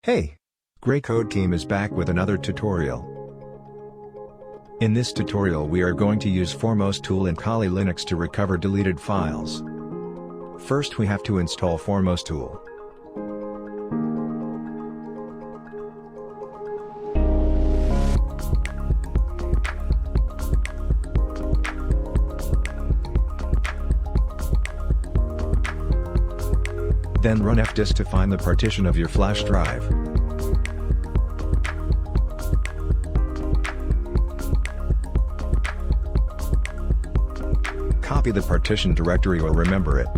Hey! GreyCode team is back with another tutorial. In this tutorial we are going to use Foremost tool in Kali Linux to recover deleted files. First we have to install Foremost tool. Then run fdisk to find the partition of your flash drive. Copy the partition directory or remember it.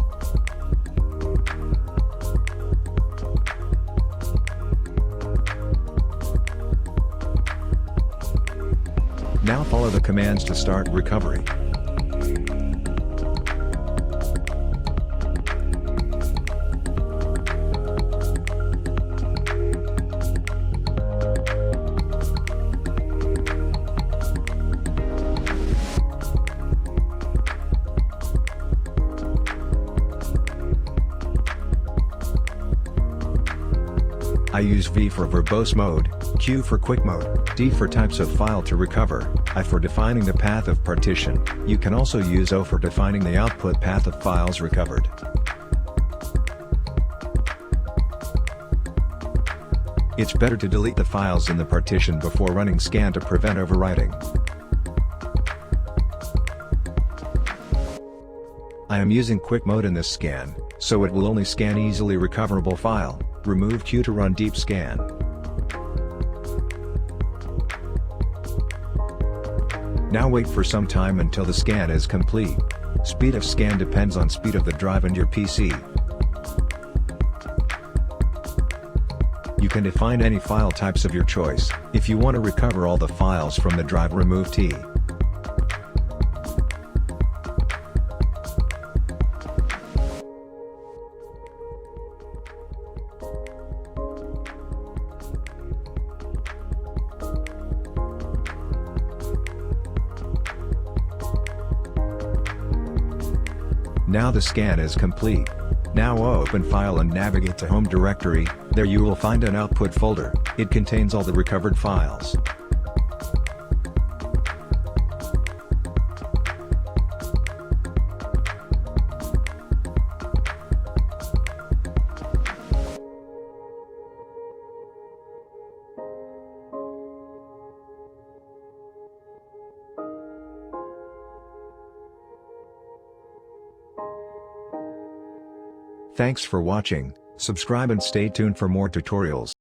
Now follow the commands to start recovery. I use V for verbose mode, Q for quick mode, D for types of file to recover, I for defining the path of partition. You can also use O for defining the output path of files recovered. It's better to delete the files in the partition before running scan to prevent overwriting. I am using quick mode in this scan, so it will only scan easily recoverable file. Remove Q to run deep scan. Now wait for some time until the scan is complete. Speed of scan depends on speed of the drive and your PC. You can define any file types of your choice. If you want to recover all the files from the drive, remove T. Now the scan is complete. Now open File and navigate to Home directory. There you will find an output folder. It contains all the recovered files. Thanks for watching, subscribe and stay tuned for more tutorials.